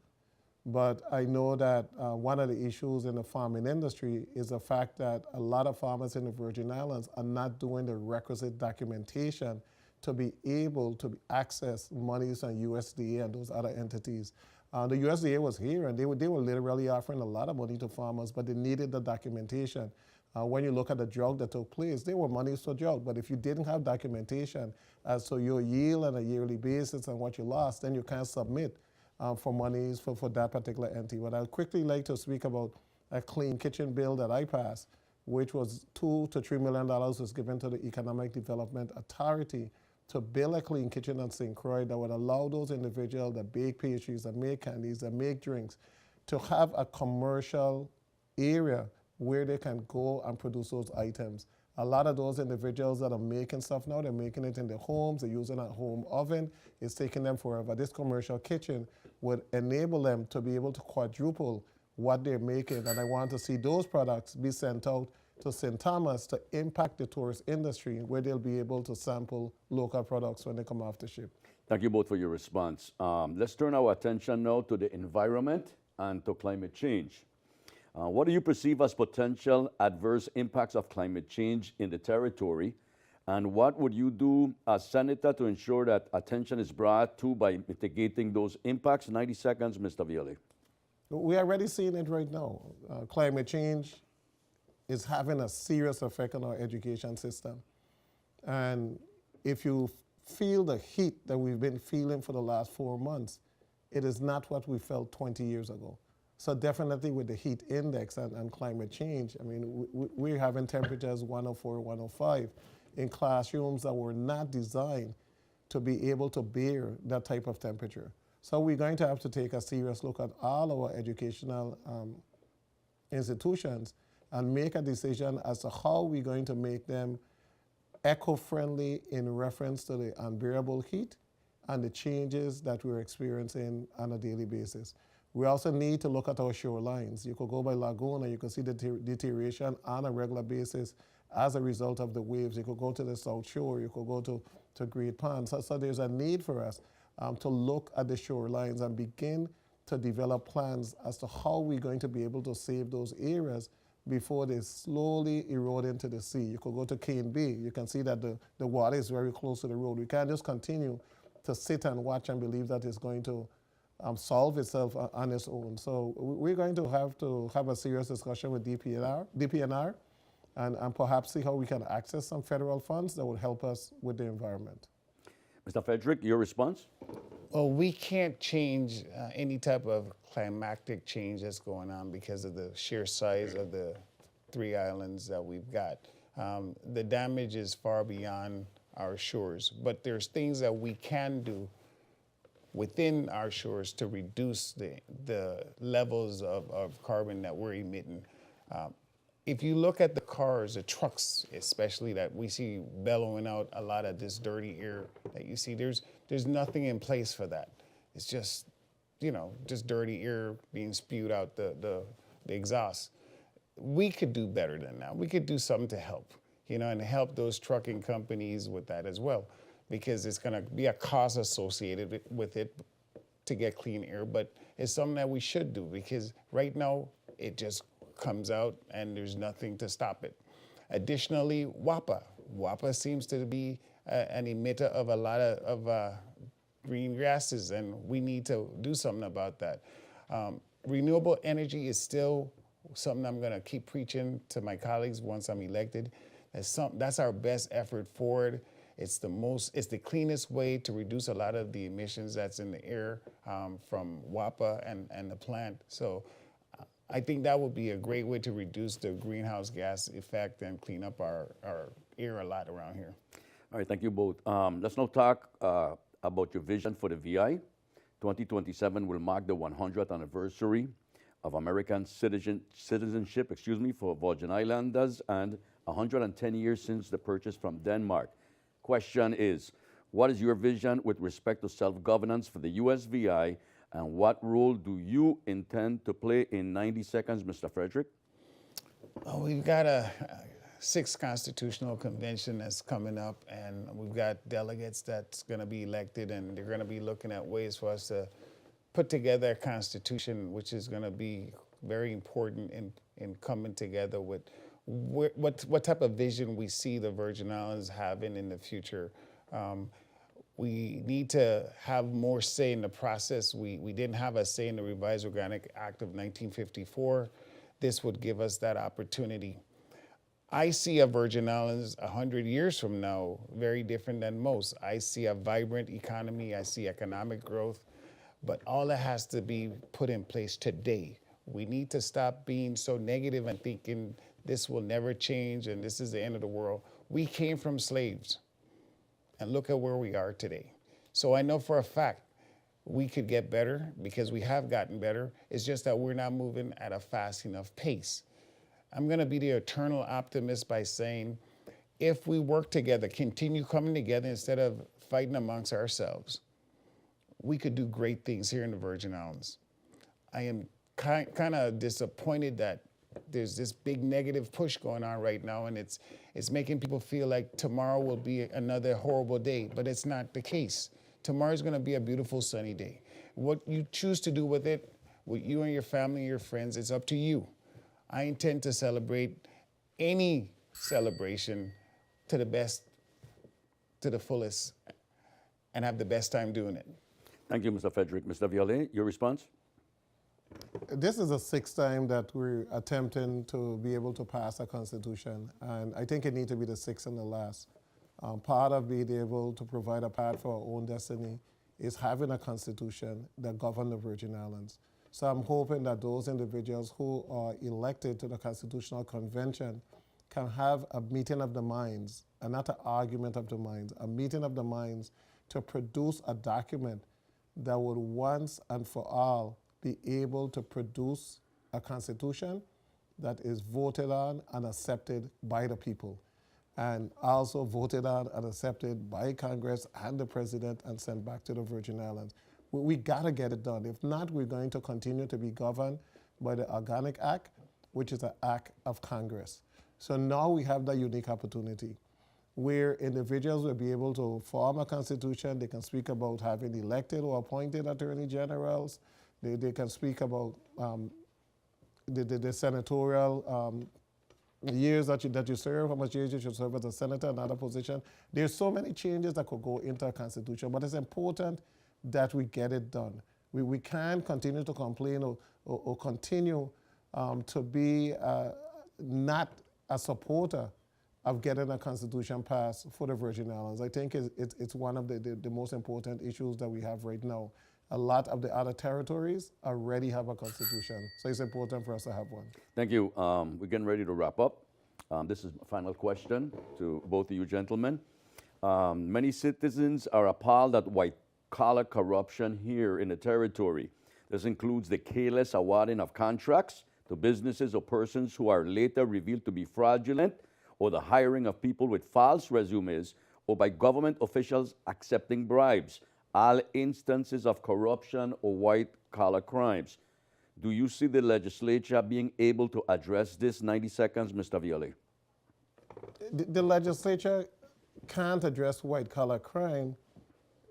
But I know that one of the issues in the farming industry is the fact that a lot of farmers in the Virgin Islands are not doing the requisite documentation to be able to access monies on USDA and those other entities. The USDA was here, and they were literally offering a lot of money to farmers, but they needed the documentation. When you look at the drought that took place, there were monies for drought, but if you didn't have documentation as to your yield on a yearly basis and what you lost, then you can't submit for monies for that particular entity. But I'd quickly like to speak about a clean kitchen bill that I passed, which was $2 to $3 million, was given to the Economic Development Authority to build a clean kitchen and sink, right, that would allow those individuals that bake pastries, that make candies, that make drinks, to have a commercial area where they can go and produce those items. A lot of those individuals that are making stuff now, they're making it in their homes, they're using a home oven, it's taking them forever. This commercial kitchen would enable them to be able to quadruple what they're making, and I want to see those products be sent out to St. Thomas to impact the tourist industry, where they'll be able to sample local products when they come off the ship. Thank you both for your response. Let's turn our attention now to the environment and to climate change. What do you perceive as potential adverse impacts of climate change in the territory? And what would you do as senator to ensure that attention is brought to by mitigating those impacts? 90 seconds, Mr. Viale. We are already seeing it right now. Climate change is having a serious effect on our education system. And if you feel the heat that we've been feeling for the last 4 months, it is not what we felt 20 years ago. So definitely with the heat index and climate change, I mean, we're having temperatures 104, 105 in classrooms that were not designed to be able to bear that type of temperature. So we're going to have to take a serious look at all our educational institutions and make a decision as to how we're going to make them eco-friendly in reference to the unbearable heat and the changes that we're experiencing on a daily basis. We also need to look at our shorelines. You could go by Laguna, you can see the deterioration on a regular basis as a result of the waves. You could go to the South Shore, you could go to Great Pond. So there's a need for us to look at the shorelines and begin to develop plans as to how we're going to be able to save those areas before they slowly erode into the sea. You could go to Cane Bay. You can see that the water is very close to the road. We can't just continue to sit and watch and believe that it's going to solve itself on its own. So we're going to have a serious discussion with DPNR and perhaps see how we can access some federal funds that would help us with the environment. Mr. Frederick, your response? Well, we can't change any type of climatic change that's going on because of the sheer size of the 3 islands that we've got. The damage is far beyond our shores, but there's things that we can do within our shores to reduce the levels of carbon that we're emitting. If you look at the cars, the trucks especially, that we see bellowing out a lot of this dirty air that you see, there's nothing in place for that. It's just, just dirty air being spewed out the exhaust. We could do better than that. We could do something to help, and help those trucking companies with that as well, because it's gonna be a cost associated with it to get clean air, but it's something that we should do because right now it just comes out and there's nothing to stop it. Additionally, WAPA. WAPA seems to be an emitter of a lot of green gases, and we need to do something about that. Renewable energy is still something I'm gonna keep preaching to my colleagues once I'm elected. That's our best effort forward. It's the cleanest way to reduce a lot of the emissions that's in the air from WAPA and the plant. So I think that would be a great way to reduce the greenhouse gas effect and clean up our air a lot around here. All right, thank you both. Let's now talk about your vision for the VI. 2027 will mark the 100th anniversary of American citizenship for Virgin Islanders and 110 years since the purchase from Denmark. Question is, what is your vision with respect to self-governance for the USVI, and what role do you intend to play in 90 seconds, Mr. Frederick? Well, we've got a 6th Constitutional Convention that's coming up, and we've got delegates that's going to be elected, and they're going to be looking at ways for us to put together a constitution, which is going to be very important in coming together with what type of vision we see the Virgin Islands having in the future. We need to have more say in the process. We didn't have a say in the Revised Organic Act of 1954. This would give us that opportunity. I see a Virgin Islands 100 years from now very different than most. I see a vibrant economy, I see economic growth, but all that has to be put in place today. We need to stop being so negative and thinking this will never change and this is the end of the world. We came from slaves, and look at where we are today. So I know for a fact we could get better because we have gotten better. It's just that we're not moving at a fast enough pace. I'm going to be the eternal optimist by saying, if we work together, continue coming together instead of fighting amongst ourselves, we could do great things here in the Virgin Islands. I am kind of disappointed that there's this big negative push going on right now, and it's making people feel like tomorrow will be another horrible day, but it's not the case. Tomorrow's going to be a beautiful sunny day. What you choose to do with it, with you and your family and your friends, it's up to you. I intend to celebrate any celebration to the best, to the fullest, and have the best time doing it. Thank you, Mr. Frederick. Mr. Viole, your response? This is the sixth time that we're attempting to be able to pass a constitution, and I think it needs to be the sixth and the last. Part of being able to provide a path for our own destiny is having a constitution that governs the Virgin Islands. So I'm hoping that those individuals who are elected to the Constitutional Convention can have a meeting of the minds, and not an argument of the minds, a meeting of the minds to produce a document that would once and for all be able to produce a constitution that is voted on and accepted by the people, and also voted on and accepted by Congress and the President and sent back to the Virgin Islands. We gotta get it done. If not, we're going to continue to be governed by the Organic Act, which is an act of Congress. So now we have that unique opportunity where individuals will be able to form a constitution. They can speak about having elected or appointed attorney generals. They can speak about the senatorial years that you serve, how much years you should serve as a senator, another position. There's so many changes that could go into a constitution, but it's important that we get it done. We can't continue to complain or continue to be not a supporter of getting a constitution passed for the Virgin Islands. I think it's one of the most important issues that we have right now. A lot of the other territories already have a constitution, so it's important for us to have one. Thank you. We're getting ready to wrap up. This is my final question to both of you gentlemen. Many citizens are appalled at white-collar corruption here in the territory. This includes the careless awarding of contracts to businesses or persons who are later revealed to be fraudulent, or the hiring of people with false resumes, or by government officials accepting bribes, all instances of corruption or white-collar crimes. Do you see the legislature being able to address this? 90 seconds, Mr. Viole. The legislature can't address white-collar crime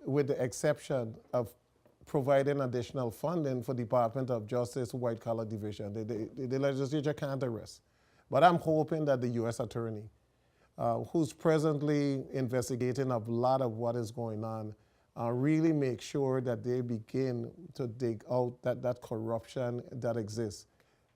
with the exception of providing additional funding for Department of Justice white-collar division. The legislature can't arrest. But I'm hoping that the U.S. Attorney, who's presently investigating a lot of what is going on, really make sure that they begin to dig out that corruption that exists.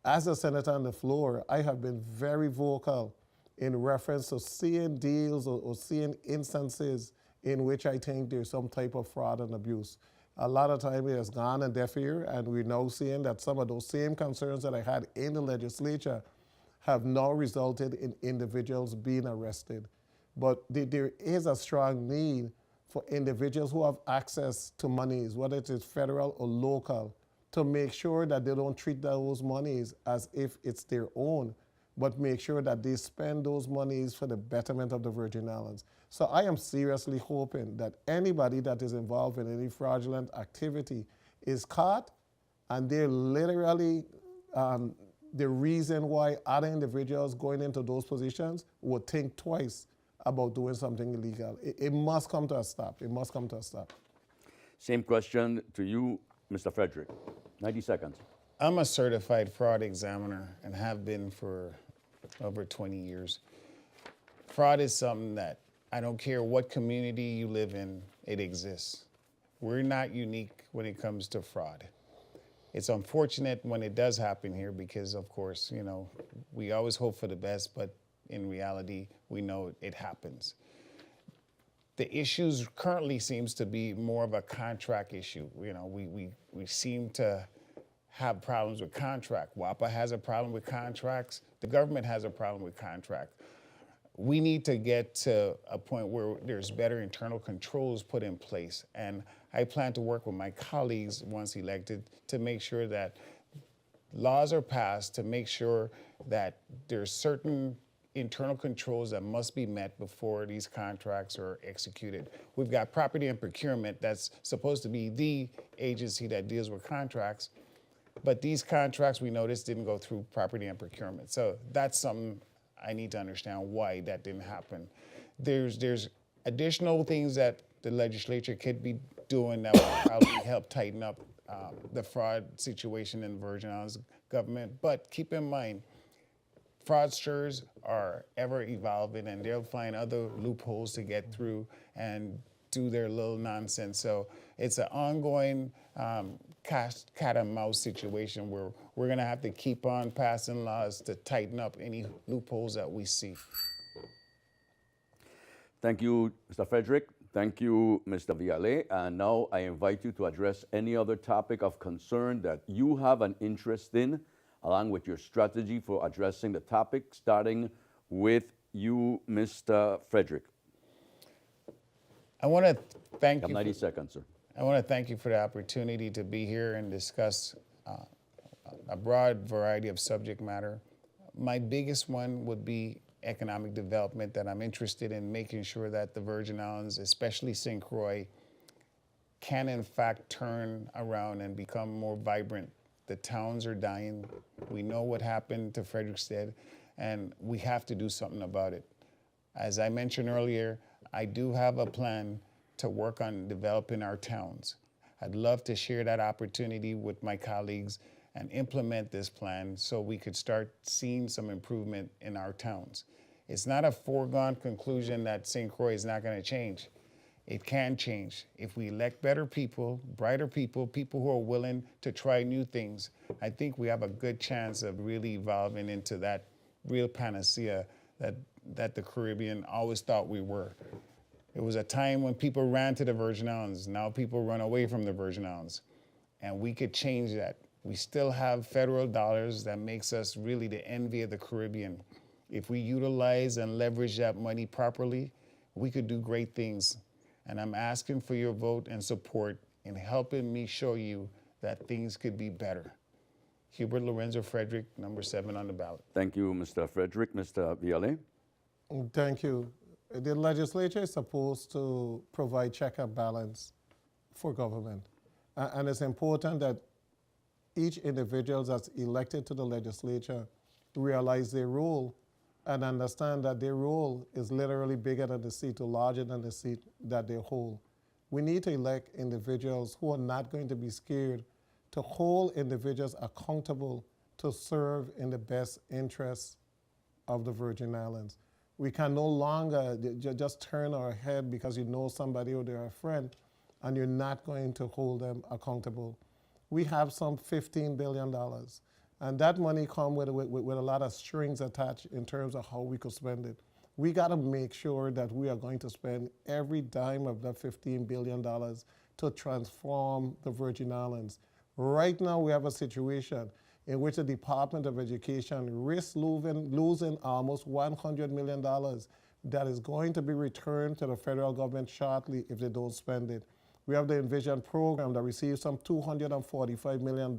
As a senator on the floor, I have been very vocal in reference to seeing deals or seeing instances in which I think there's some type of fraud and abuse. A lot of time it has gone on deaf ear, and we're now seeing that some of those same concerns that I had in the legislature have now resulted in individuals being arrested. But there is a strong need for individuals who have access to monies, whether it is federal or local, to make sure that they don't treat those monies as if it's their own, but make sure that they spend those monies for the betterment of the Virgin Islands. So I am seriously hoping that anybody that is involved in any fraudulent activity is caught, and they're literally the reason why other individuals going into those positions would think twice about doing something illegal. It must come to a stop. It must come to a stop. Same question to you, Mr. Frederick. 90 seconds. I'm a certified fraud examiner and have been for over 20 years. Fraud is something that I don't care what community you live in, it exists. We're not unique when it comes to fraud. It's unfortunate when it does happen here because, of course, you know, we always hope for the best, but in reality, we know it happens. The issues currently seems to be more of a contract issue. You know, we seem to have problems with contract. WAPA has a problem with contracts. The government has a problem with contract. We need to get to a point where there's better internal controls put in place. And I plan to work with my colleagues once elected to make sure that laws are passed to make sure that there's certain internal controls that must be met before these contracts are executed. We've got property and procurement that's supposed to be the agency that deals with contracts, but these contracts we noticed didn't go through property and procurement. So that's something I need to understand why that didn't happen. There's additional things that the legislature could be doing that will probably help tighten up the fraud situation in the Virgin Islands government. But keep in mind, fraudsters are ever evolving and they'll find other loopholes to get through and do their little nonsense. So it's an ongoing cat and mouse situation where we're gonna have to keep on passing laws to tighten up any loopholes that we see. Thank you, Mr. Frederick. Thank you, Mr. Viale. And now I invite you to address any other topic of concern that you have an interest in, along with your strategy for addressing the topic, starting with you, Mr. Frederick. I want to thank You have you. 90 seconds, sir. I want to thank you for the opportunity to be here and discuss a broad variety of subject matter. My biggest one would be economic development, that I'm interested in making sure that the Virgin Islands, especially St. Croix, can in fact turn around and become more vibrant. The towns are dying. We know what happened to Frederickstead, and we have to do something about it. As I mentioned earlier, I do have a plan to work on developing our towns. I'd love to share that opportunity with my colleagues and implement this plan so we could start seeing some improvement in our towns. It's not a foregone conclusion that St. Croix is not going to change. It can change. If we elect better people, brighter people, people who are willing to try new things, I think we have a good chance of really evolving into that real panacea that the Caribbean always thought we were. It was a time when people ran to the Virgin Islands. Now people run away from the Virgin Islands. And we could change that. We still have federal dollars that makes us really the envy of the Caribbean. If we utilize and leverage that money properly, we could do great things. And I'm asking for your vote and support in helping me show you that things could be better. Hubert Lorenzo Frederick, number 7 on the ballot. Thank you, Mr. Frederick. Mr. Viale? Thank you. The legislature is supposed to provide check and balance for government. And it's important that each individual that's elected to the legislature realize their role and understand that their role is literally bigger than the seat or larger than the seat that they hold. We need to elect individuals who are not going to be scared to hold individuals accountable to serve in the best interests of the Virgin Islands. We can no longer just turn our head because you know somebody or they're a friend and you're not going to hold them accountable. We have some $15 billion. And that money comes with a lot of strings attached in terms of how we could spend it. We got to make sure that we are going to spend every dime of that $15 billion to transform the Virgin Islands. Right now, we have a situation in which the Department of Education risks losing almost $100 million that is going to be returned to the federal government shortly if they don't spend it. We have the Envision program that receives some $245 million,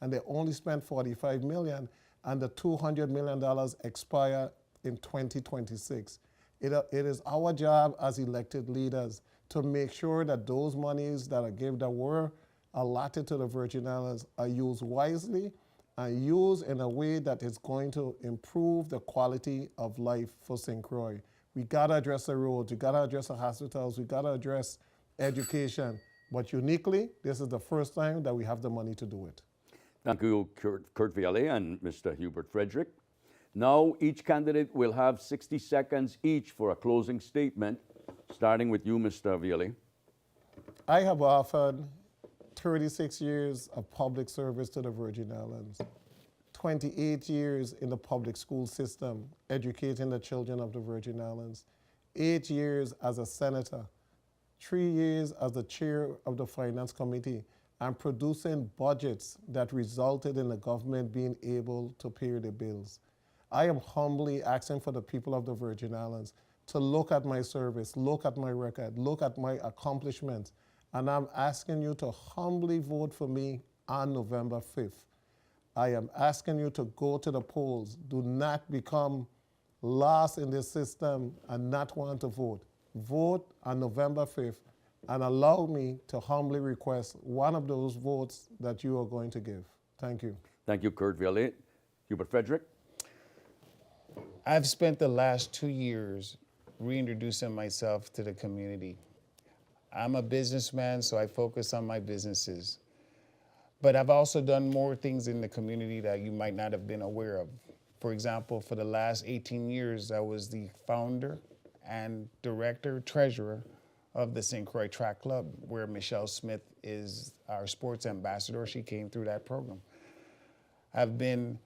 and they only spent $45 million, and the $200 million expire in 2026. It is our job as elected leaders to make sure that those monies that were allotted to the Virgin Islands are used wisely and used in a way that is going to improve the quality of life for St. Croix. We gotta address the roads, we gotta address the hospitals, we gotta address education. But uniquely, this is the first time that we have the money to do it. Thank you, Kurt Viale and Mr. Hubert Frederick. Now, each candidate will have 60 seconds each for a closing statement, starting with you, Mr. Viale. I have offered 36 years of public service to the Virgin Islands, 28 years in the public school system, educating the children of the Virgin Islands, 8 years as a senator, 3 years as the chair of the Finance Committee, and producing budgets that resulted in the government being able to pay the bills. I am humbly asking for the people of the Virgin Islands to look at my service, look at my record, look at my accomplishments, and I'm asking you to humbly vote for me on November 5th. I am asking you to go to the polls. Do not become lost in this system and not want to vote. Vote on November 5th and allow me to humbly request one of those votes that you are going to give. Thank you. Thank you, Kurt Vialet. Hubert Frederick? I've spent the last 2 years reintroducing myself to the community. I'm a businessman, so I focus on my businesses. But I've also done more things in the community that you might not have been aware of. For example, for the last 18 years, I was the founder and director, treasurer of the St. Croix Track Club, where Michelle Smith is our sports ambassador. She came through that program. I've been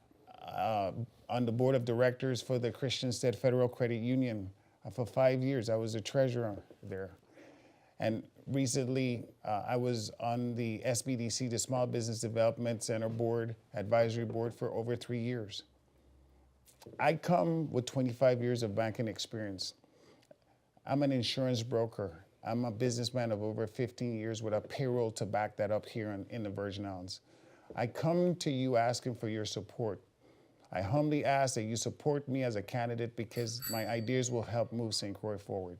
on the board of directors for the Christiansted Federal Credit Union for 5 years. I was a treasurer there. And recently, I was on the SBDC, the Small Business Development Center Board, Advisory Board for over 3 years. I come with 25 years of banking experience. I'm an insurance broker. I'm a businessman of over 15 years with a payroll to back that up here in the Virgin Islands. I come to you asking for your support. I humbly ask that you support me as a candidate because my ideas will help move St. Croix forward.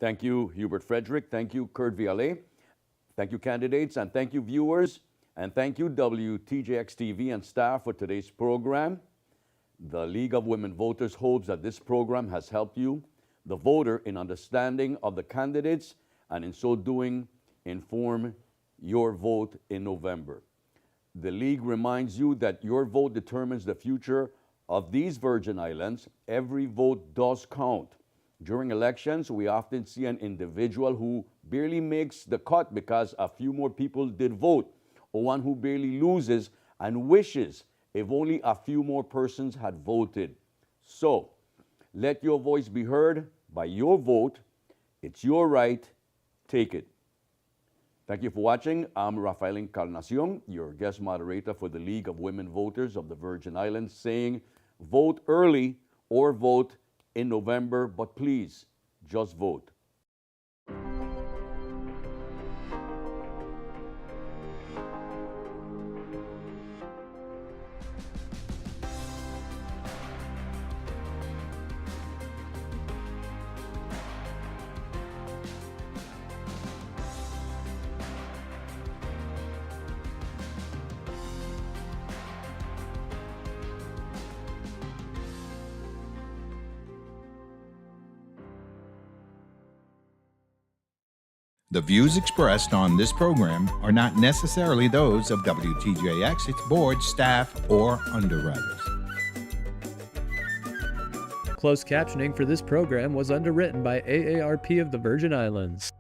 Thank you, Hubert Frederick. Thank you, Kurt Vialet. Thank you, candidates, and thank you, viewers. And thank you, WTJX TV and staff, for today's program. The League of Women Voters hopes that this program has helped you, the voter, in understanding of the candidates, and in so doing, inform your vote in November. The League reminds you that your vote determines the future of these Virgin Islands. Every vote does count. During elections, we often see an individual who barely makes the cut because a few more people did vote, or one who barely loses and wishes if only a few more persons had voted. So, let your voice be heard by your vote. It's your right. Take it. Thank you for watching. I'm Rafael Encarnacion, your guest moderator for the League of Women Voters of the Virgin Islands, saying vote early or vote in November, but please, just vote. The views expressed on this program are not necessarily those of WTJX, its board, staff, or underwriters. Closed captioning for this program was underwritten by AARP of the Virgin Islands.